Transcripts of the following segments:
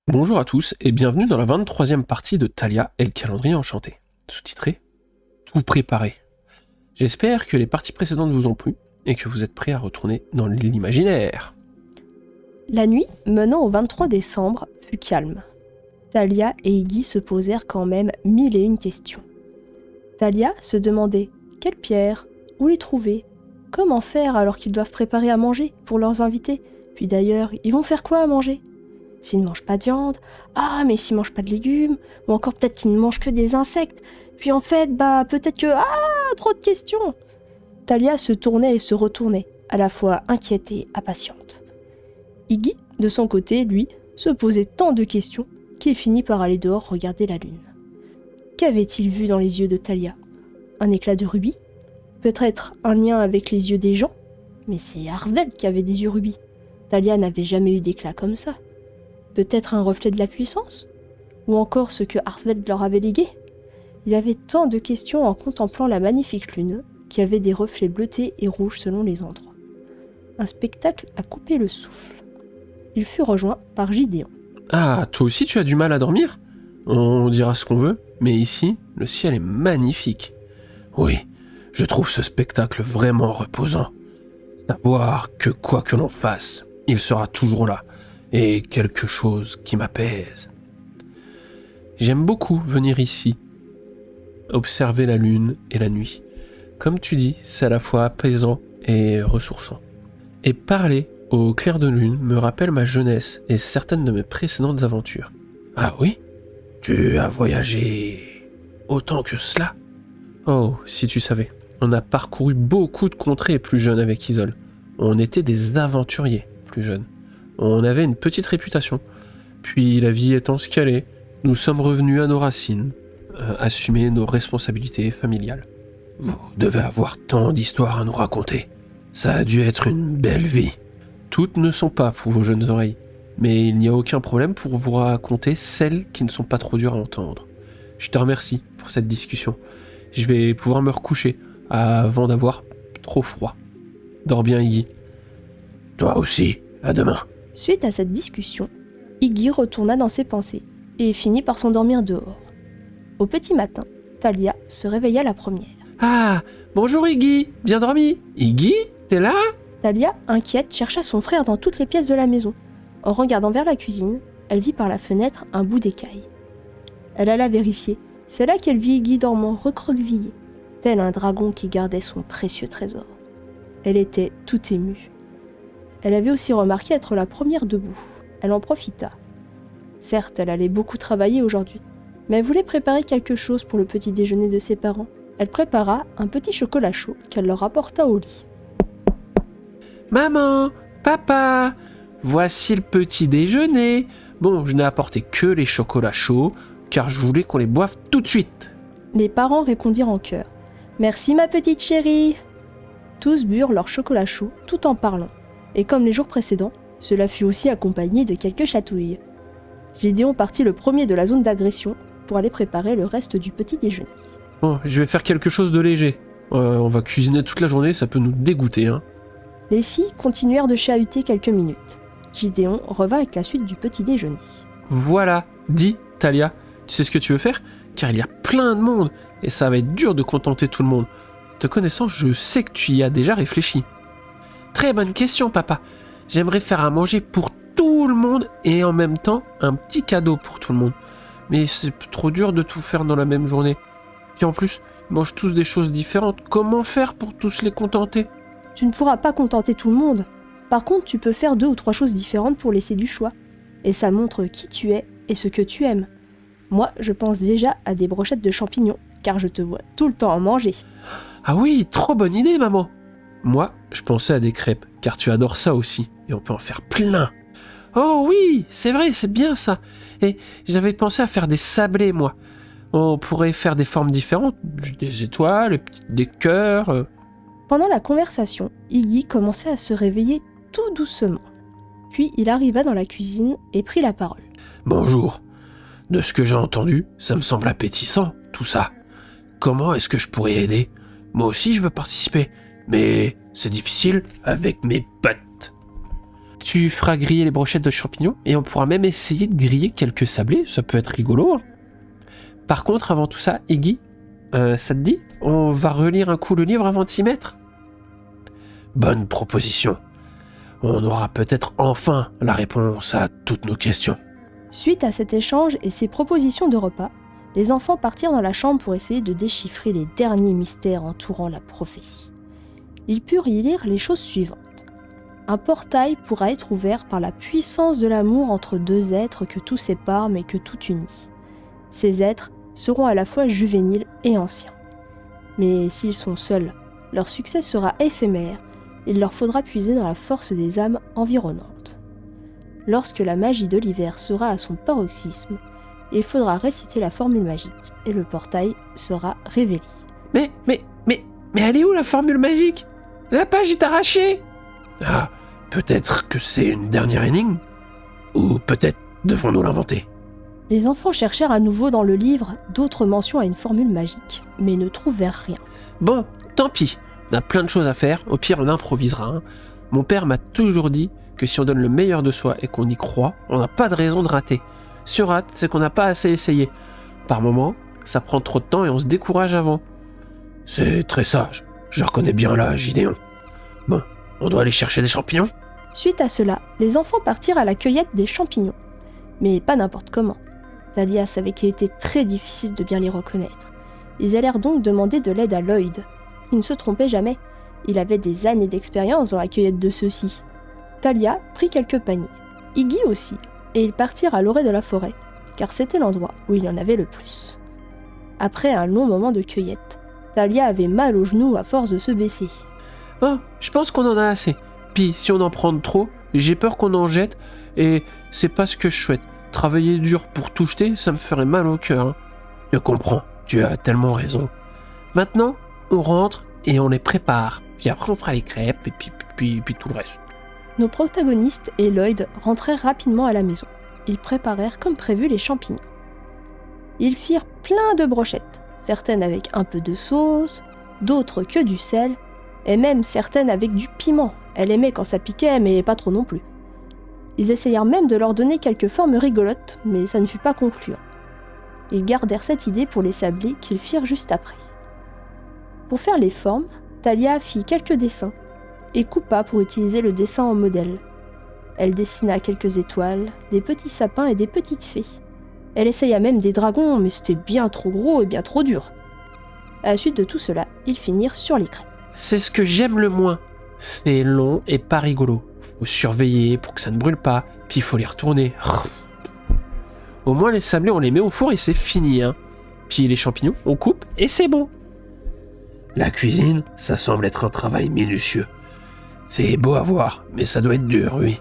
Bonjour à tous et bienvenue dans la 23e partie de Thalia et le calendrier enchanté, sous-titré Tout préparé. J'espère que les parties précédentes vous ont plu et que vous êtes prêts à retourner dans l'imaginaire. La nuit menant au 23 décembre fut calme. Thalia et Iggy se posèrent quand même 1001 questions. Thalia se demandait quelles pierres, où les trouver, comment faire alors qu'ils doivent préparer à manger pour leurs invités. Puis d'ailleurs, ils vont faire quoi à manger? S'ils ne mangent pas de viande, mais s'ils ne mangent pas de légumes, ou encore peut-être qu'ils ne mangent que des insectes. Puis en fait, peut-être que... trop de questions. Thalia se tournait et se retournait, à la fois inquiète et impatiente. Iggy, de son côté, lui, se posait tant de questions qu'il finit par aller dehors regarder la lune. Qu'avait-il vu dans les yeux de Thalia? Un éclat de rubis? Peut-être un lien avec les yeux des gens? Mais c'est Arsveld qui avait des yeux rubis. Thalia n'avait jamais eu d'éclat comme ça. Peut-être un reflet de la puissance? Ou encore ce que Arsveld leur avait légué? Il avait tant de questions en contemplant la magnifique lune, qui avait des reflets bleutés et rouges selon les endroits. Un spectacle à couper le souffle. Il fut rejoint par Gideon. Ah, toi aussi tu as du mal à dormir? On dira ce qu'on veut, mais ici, le ciel est magnifique. Oui, je trouve ce spectacle vraiment reposant. Savoir que quoi que l'on fasse, il sera toujours là, et quelque chose qui m'apaise. J'aime beaucoup venir ici, observer la lune et la nuit. Comme tu dis, c'est à la fois apaisant et ressourçant. Et parler au clair de lune me rappelle ma jeunesse et certaines de mes précédentes aventures. Ah oui? Tu as voyagé autant que cela? Oh, si tu savais. On a parcouru beaucoup de contrées plus jeunes avec Isol. On était des aventuriers plus jeunes. On avait une petite réputation. Puis la vie étant ce qu'elle est, nous sommes revenus à nos racines, assumer nos responsabilités familiales. Vous devez avoir tant d'histoires à nous raconter. Ça a dû être une belle vie. Toutes ne sont pas pour vos jeunes oreilles, mais il n'y a aucun problème pour vous raconter celles qui ne sont pas trop dures à entendre. Je te remercie pour cette discussion. Je vais pouvoir me recoucher avant d'avoir trop froid. Dors bien, Iggy. Toi aussi, à demain. Suite à cette discussion, Iggy retourna dans ses pensées et finit par s'endormir dehors. Au petit matin, Thalia se réveilla la première. Ah, bonjour Iggy, bien dormi. Iggy, t'es là? Thalia, inquiète, chercha son frère dans toutes les pièces de la maison. En regardant vers la cuisine, elle vit par la fenêtre un bout d'écaille. Elle alla vérifier. C'est là qu'elle vit Iggy dormant recroquevillé, tel un dragon qui gardait son précieux trésor. Elle était tout émue. Elle avait aussi remarqué être la première debout. Elle en profita. Certes, elle allait beaucoup travailler aujourd'hui, mais elle voulait préparer quelque chose pour le petit déjeuner de ses parents. Elle prépara un petit chocolat chaud qu'elle leur apporta au lit. Maman, papa, voici le petit déjeuner. Bon, je n'ai apporté que les chocolats chauds, car je voulais qu'on les boive tout de suite. Les parents répondirent en chœur. « Merci ma petite chérie !» Tous burent leur chocolat chaud tout en parlant. Et comme les jours précédents, cela fut aussi accompagné de quelques chatouilles. Gideon partit le premier de la zone d'agression pour aller préparer le reste du petit déjeuner. Bon, je vais faire quelque chose de léger. On va cuisiner toute la journée, ça peut nous dégoûter, hein. Les filles continuèrent de chahuter quelques minutes. Gideon revint avec la suite du petit déjeuner. Voilà, dis, Thalia, tu sais ce que tu veux faire? Car il y a plein de monde, et ça va être dur de contenter tout le monde. Te connaissant, je sais que tu y as déjà réfléchi. Très bonne question, papa. J'aimerais faire à manger pour tout le monde et en même temps un petit cadeau pour tout le monde. Mais c'est trop dur de tout faire dans la même journée. Puis en plus, ils mangent tous des choses différentes. Comment faire pour tous les contenter? Tu ne pourras pas contenter tout le monde. Par contre, tu peux faire 2 ou 3 choses différentes pour laisser du choix. Et ça montre qui tu es et ce que tu aimes. Moi, je pense déjà à des brochettes de champignons, car je te vois tout le temps en manger. Ah oui, trop bonne idée, maman. Moi, je pensais à des crêpes, car tu adores ça aussi, et on peut en faire plein. Oh oui, c'est vrai, c'est bien ça. Et j'avais pensé à faire des sablés, moi. On pourrait faire des formes différentes, des étoiles, des cœurs. Pendant la conversation, Iggy commençait à se réveiller tout doucement. Puis il arriva dans la cuisine et prit la parole. Bonjour. De ce que j'ai entendu, ça me semble appétissant, tout ça. Comment est-ce que je pourrais aider? Moi aussi, je veux participer, mais c'est difficile avec mes potes. Tu feras griller les brochettes de champignons et on pourra même essayer de griller quelques sablés, ça peut être rigolo. Hein. Par contre, avant tout ça, Iggy, ça te dit? On va relire un coup le livre avant de s'y mettre? Bonne proposition. On aura peut-être enfin la réponse à toutes nos questions. Suite à cet échange et ces propositions de repas, les enfants partirent dans la chambre pour essayer de déchiffrer les derniers mystères entourant la prophétie. Ils purent y lire les choses suivantes. Un portail pourra être ouvert par la puissance de l'amour entre deux êtres que tout sépare mais que tout unit. Ces êtres seront à la fois juvéniles et anciens. Mais s'ils sont seuls, leur succès sera éphémère. Il leur faudra puiser dans la force des âmes environnantes. Lorsque la magie de l'hiver sera à son paroxysme, il faudra réciter la formule magique et le portail sera révélé. Mais elle est où la formule magique? La page est arrachée. Ah, peut-être que c'est une dernière énigme? Ou peut-être devons-nous l'inventer? Les enfants cherchèrent à nouveau dans le livre d'autres mentions à une formule magique, mais ne trouvèrent rien. Bon, tant pis. On a plein de choses à faire, au pire on improvisera. Hein. Mon père m'a toujours dit que si on donne le meilleur de soi et qu'on y croit, on n'a pas de raison de rater. Si on rate, c'est qu'on n'a pas assez essayé. Par moments, ça prend trop de temps et on se décourage avant. C'est très sage, je reconnais bien là, Gideon. Bon, on doit aller chercher des champignons? Suite à cela, les enfants partirent à la cueillette des champignons. Mais pas n'importe comment. Talia savait qu'il était très difficile de bien les reconnaître. Ils allèrent donc demander de l'aide à Lloyd. Il ne se trompait jamais, il avait des années d'expérience dans la cueillette de ceux-ci. Talia prit quelques paniers, Iggy aussi, et ils partirent à l'orée de la forêt, car c'était l'endroit où il y en avait le plus. Après un long moment de cueillette, Talia avait mal aux genoux à force de se baisser. Bon, je pense qu'on en a assez. Puis si on en prend trop, j'ai peur qu'on en jette, et c'est pas ce que je souhaite. Travailler dur pour tout jeter, ça me ferait mal au cœur. Hein. Je comprends, tu as tellement raison. Maintenant, on rentre et on les prépare. Puis après, on fera les crêpes et puis tout le reste. Nos protagonistes et Lloyd rentrèrent rapidement à la maison. Ils préparèrent comme prévu les champignons. Ils firent plein de brochettes, certaines avec un peu de sauce, d'autres que du sel, et même certaines avec du piment. Elle aimait quand ça piquait, mais pas trop non plus. Ils essayèrent même de leur donner quelques formes rigolotes, mais ça ne fut pas concluant. Ils gardèrent cette idée pour les sablés qu'ils firent juste après. Pour faire les formes, Talia fit quelques dessins et coupa pour utiliser le dessin en modèle. Elle dessina quelques étoiles, des petits sapins et des petites fées. Elle essaya même des dragons, mais c'était bien trop gros et bien trop dur. À la suite de tout cela, ils finirent sur les crêpes. C'est ce que j'aime le moins. C'est long et pas rigolo. Faut surveiller pour que ça ne brûle pas, puis il faut les retourner. Au moins les sablés, on les met au four et c'est fini. Hein. Puis les champignons, on coupe et c'est bon. La cuisine, ça semble être un travail minutieux. C'est beau à voir, mais ça doit être dur, oui.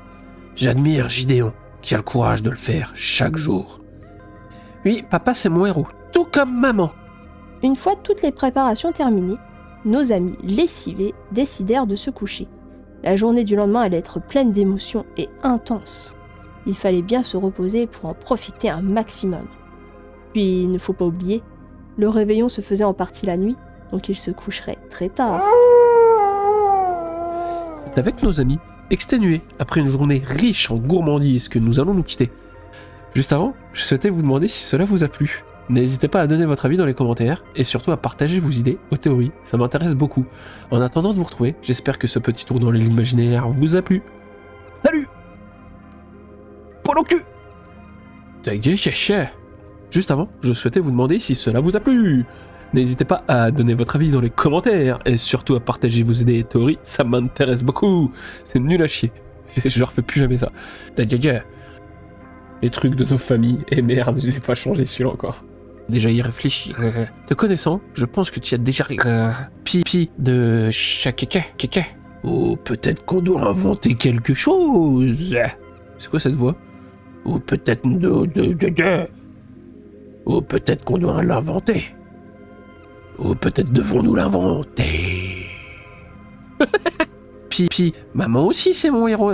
J'admire Gideon, qui a le courage de le faire chaque jour. Oui, papa c'est mon héros, tout comme maman. Une fois toutes les préparations terminées, nos amis lessivés décidèrent de se coucher. La journée du lendemain allait être pleine d'émotions et intense. Il fallait bien se reposer pour en profiter un maximum. Puis, il ne faut pas oublier, le réveillon se faisait en partie la nuit, donc ils se coucheraient très tard. C'est avec nos amis, exténués, après une journée riche en gourmandises, que nous allons nous quitter. Juste avant, je souhaitais vous demander si cela vous a plu. N'hésitez pas à donner votre avis dans les commentaires, et surtout à partager vos idées aux théories, ça m'intéresse beaucoup. En attendant de vous retrouver, j'espère que ce petit tour dans l'imaginaire vous a plu. Salut! Poil au cul! Juste avant, je souhaitais vous demander si cela vous a plu. N'hésitez pas à donner votre avis dans les commentaires, et surtout à partager vos idées et théories, ça m'intéresse beaucoup. C'est nul à chier. Je refais plus jamais ça. Les trucs de nos familles, et merde, je vais pas changer celui-là encore. Déjà y réfléchir. Te connaissant, je pense que tu as déjà pipi de chaque. Ou peut-être qu'on doit inventer quelque chose. C'est quoi cette voix? Ou peut-être Ou peut-être qu'on doit l'inventer. Ou peut-être devons-nous l'inventer. Maman aussi c'est mon héros.